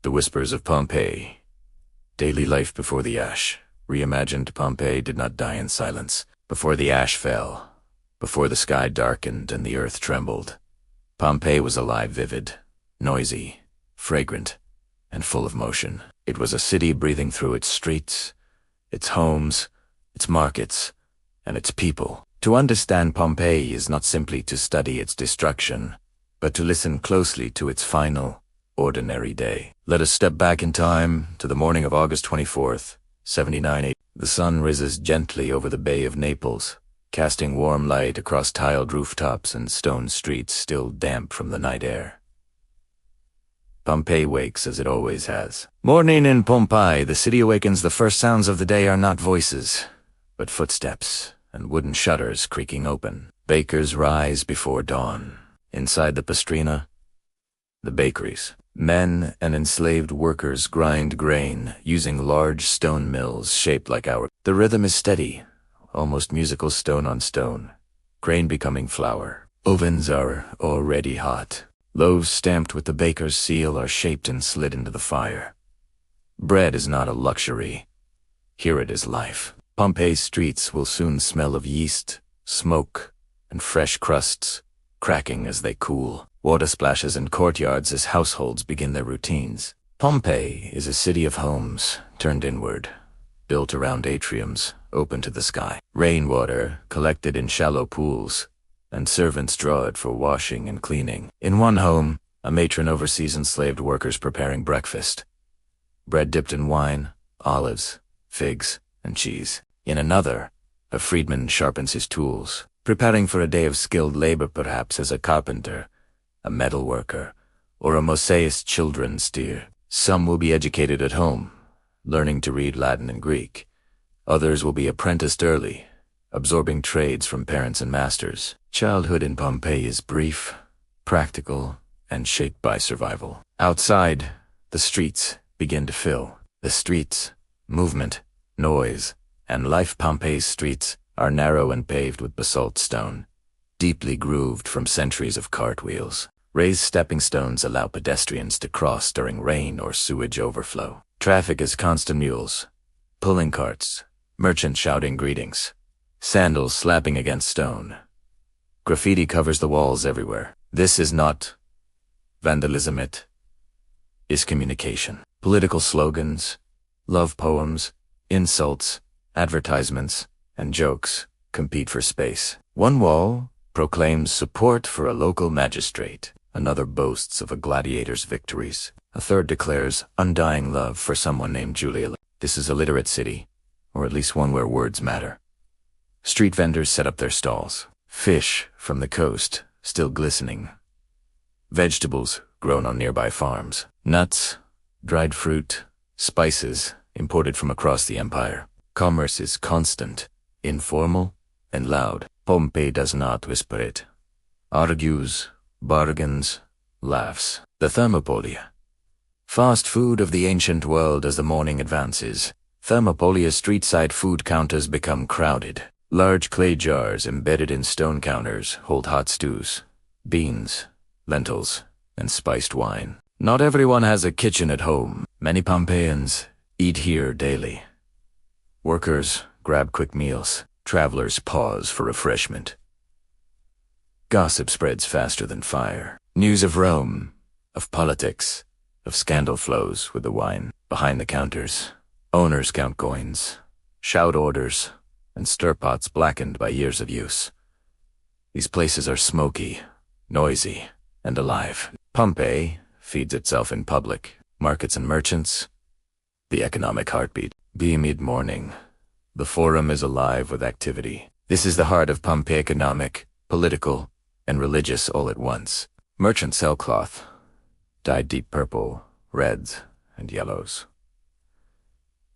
The Whispers of Pompeii. Daily life before the ash. Reimagined Pompeii did not die in silence. Before the ash fell, before the sky darkened and the earth trembled, Pompeii was alive, vivid, noisy, fragrant, and full of motion. It was a city breathing through its streets, its homes, its markets, and its people. To understand Pompeii is not simply to study its destruction, but to listen closely to its final, ordinary day. Let us step back in time to the morning of August 24th, 79 AD. The sun rises gently over the Bay of Naples, casting warm light across tiled rooftops and stone streets still damp from the night air. Pompeii wakes as it always has. Morning in Pompeii, the city awakens. The first sounds of the day are not voices, but footsteps and wooden shutters creaking open. Bakers rise before dawn. Inside the Pastrina, the bakeries, men and enslaved workers grind grain using large stone mills shaped like ours. The rhythm is steady, almost musical, stone on stone, grain becoming flour. Ovens are already hot. Loaves stamped with the baker's seal are shaped and slid into the fire. Bread is not a luxury. Here it is life. Pompeii's streets will soon smell of yeast, smoke, and fresh crusts, cracking as they cool. Water splashes in courtyards as households begin their routines. Pompeii is a city of homes turned inward, built around atriums open to the sky. Rainwater collected in shallow pools, and servants draw it for washing and cleaning. In one home, a matron oversees enslaved workers preparing breakfast. Bread dipped in wine, olives, figs, and cheese. In another, a freedman sharpens his tools, preparing for a day of skilled labor, perhaps as a carpenter, a metal worker, or a mosaicist children steer. Some will be educated at home, learning to read Latin and Greek. Others will be apprenticed early, absorbing trades from parents and masters. Childhood in Pompeii is brief, practical, and shaped by survival. Outside, the streets begin to fill. The streets, movement, noise, and life. Pompeii's streets are narrow and paved with basalt stone, deeply grooved from centuries of cartwheels. Raised stepping stones allow pedestrians to cross during rain or sewage overflow. Traffic is constant: mules, pulling carts, merchants shouting greetings, sandals slapping against stone. Graffiti covers the walls everywhere. This is not vandalism, it is communication. Political slogans, love poems, insults, advertisements, and jokes compete for space. One wall proclaims support for a local magistrate. Another boasts of a gladiator's victories. A third declares undying love for someone named Julia. This is a literate city, or at least one where words matter. Street vendors set up their stalls. Fish from the coast, still glistening. Vegetables grown on nearby farms. Nuts, dried fruit, spices imported from across the empire. Commerce is constant, informal, and loud. Pompeii does not whisper it. Argues, bargains, laughs. The Thermopolia. Fast food of the ancient world. As the morning advances, Thermopolia's street-side food counters become crowded. Large clay jars embedded in stone counters hold hot stews, beans, lentils, and spiced wine. Not everyone has a kitchen at home. Many Pompeians eat here daily. Workers grab quick meals. Travelers pause for refreshment. Gossip spreads faster than fire. News of Rome, of politics, of scandal flows with the wine. Behind the counters, owners count coins, shout orders, and stir pots blackened by years of use. These places are smoky, noisy, and alive. Pompeii feeds itself in public, markets and merchants, the economic heartbeat. Be mid-morning. The forum is alive with activity. This is the heart of Pompeii, economic, political, and religious all at once. Merchants sell cloth, dyed deep purple, reds, and yellows.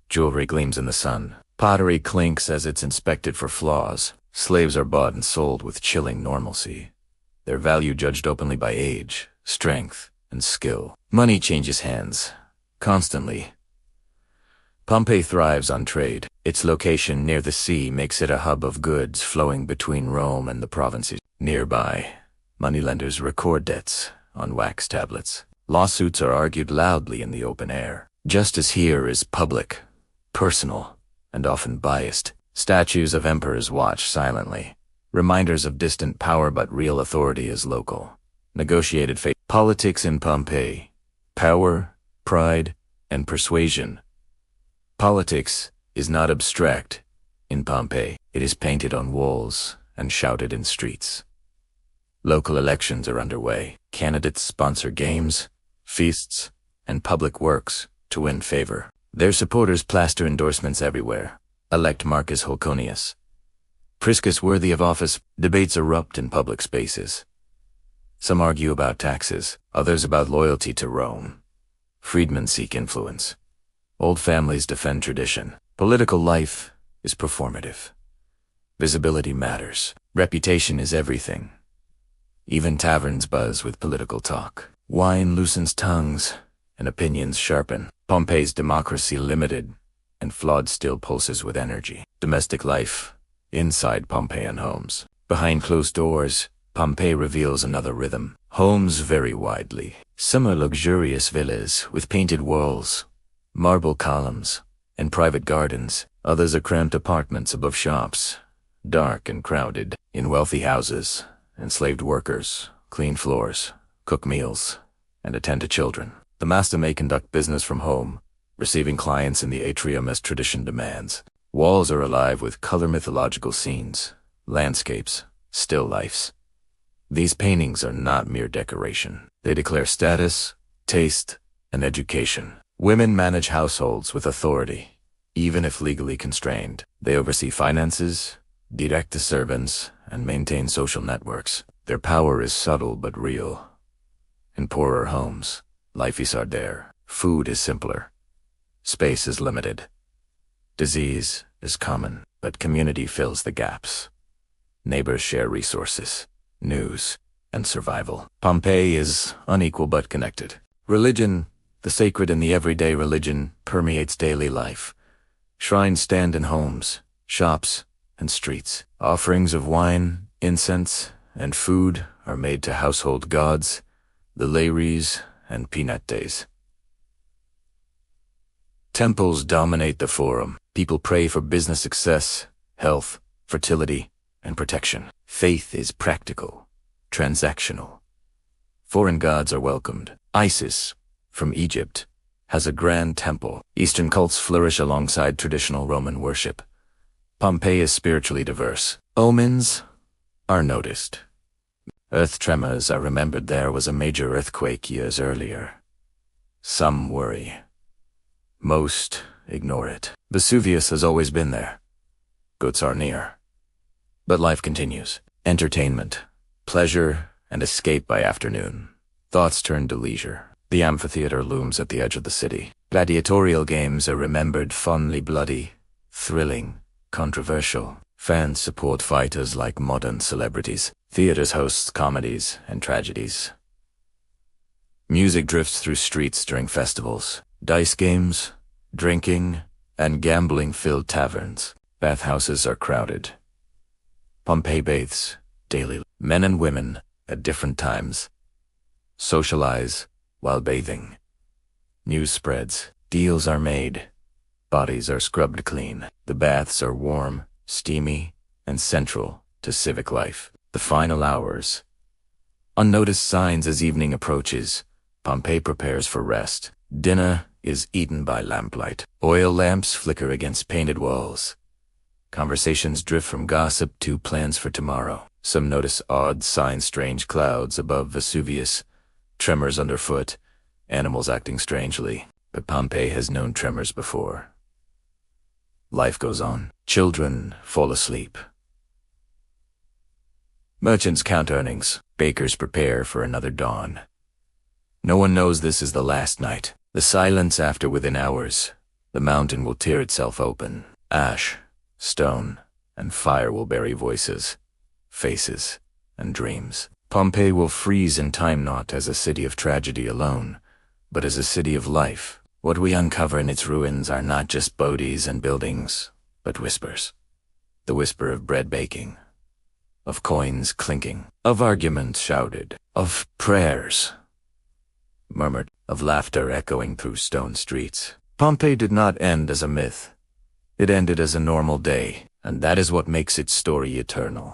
Jewelry gleams in the sun. Pottery clinks as it's inspected for flaws. Slaves are bought and sold with chilling normalcy, their value judged openly by age, strength, and skill. Money changes hands, constantly. Pompeii thrives on trade. Its location near the sea makes it a hub of goods flowing between Rome and the provinces. Nearby, moneylenders record debts on wax tablets. Lawsuits are argued loudly in the open air. Justice here is public, personal, and often biased. Statues of emperors watch silently, reminders of distant power but real authority is local. Negotiated fate. Politics in Pompeii. Power, pride, and persuasion. Politics is not abstract in Pompeii. It is painted on walls and shouted in streets. Local elections are underway. Candidates sponsor games, feasts, and public works to win favor. Their supporters plaster endorsements everywhere. Elect Marcus Holconius. Priscus worthy of office. Debates erupt in public spaces. Some argue about taxes, others about loyalty to Rome. Freedmen seek influence. Old families defend tradition. Political life is performative. Visibility matters. Reputation is everything. Even taverns buzz with political talk. Wine loosens tongues, and opinions sharpen. Pompeii's democracy limited, and flawed still pulses with energy. Domestic life, inside Pompeian homes. Behind closed doors, Pompeii reveals another rhythm. Homes vary widely. Some are luxurious villas with painted walls, marble columns, and private gardens. Others are cramped apartments above shops, dark and crowded. In wealthy houses, enslaved workers clean floors, cook meals, and attend to children. The master may conduct business from home, receiving clients in the atrium as tradition demands. Walls are alive with color mythological scenes, landscapes, still lifes. These paintings are not mere decoration. They declare status, taste, and education. Women manage households with authority, even if legally constrained. They oversee finances, direct the servants, and maintain social networks. Their power is subtle but real. In poorer homes, life is harder. Food is simpler. Space is limited. Disease is common, but community fills the gaps. Neighbors share resources, news, and survival. Pompeii is unequal but connected. Religion, the sacred and the everyday religion, permeates daily life. Shrines stand in homes, shops, and streets. Offerings of wine, incense, and food are made to household gods, the Lares and Penates. Temples dominate the forum. People pray for business success, health, fertility, and protection. Faith is practical, transactional. Foreign gods are welcomed. Isis, from Egypt, has a grand temple. Eastern cults flourish alongside traditional Roman worship. Pompeii is spiritually diverse. Omens are noticed. Earth tremors are remembered. There was a major earthquake years earlier. Some worry. Most ignore it. Vesuvius has always been there. Goats are near. But life continues. Entertainment, pleasure, and escape by afternoon. Thoughts turn to leisure. The amphitheater looms at the edge of the city. Gladiatorial games are remembered fondly, bloody, thrilling, controversial. Fans support fighters like modern celebrities. Theaters host comedies and tragedies. Music drifts through streets during festivals. Dice games, drinking, and gambling-filled taverns. Bathhouses are crowded. Pompeii bathes daily. Men and women, at different times, socialize while bathing. News spreads. Deals are made. Bodies are scrubbed clean. The baths are warm, steamy, and central to civic life. The final hours. Unnoticed signs as evening approaches. Pompeii prepares for rest. Dinner is eaten by lamplight. Oil lamps flicker against painted walls. Conversations drift from gossip to plans for tomorrow. Some notice odd signs, strange clouds above Vesuvius, tremors underfoot, animals acting strangely. But Pompeii has known tremors before. Life goes on. Children fall asleep. Merchants count earnings. Bakers prepare for another dawn. No one knows this is the last night. The silence after within hours. The mountain will tear itself open. Ash, stone, and fire will bury voices, faces, and dreams. Pompeii will freeze in time not as a city of tragedy alone, but as a city of life. What we uncover in its ruins are not just bodies and buildings, but whispers. The whisper of bread baking, of coins clinking, of arguments shouted, of prayers murmured, of laughter echoing through stone streets. Pompeii did not end as a myth. It ended as a normal day, and that is what makes its story eternal.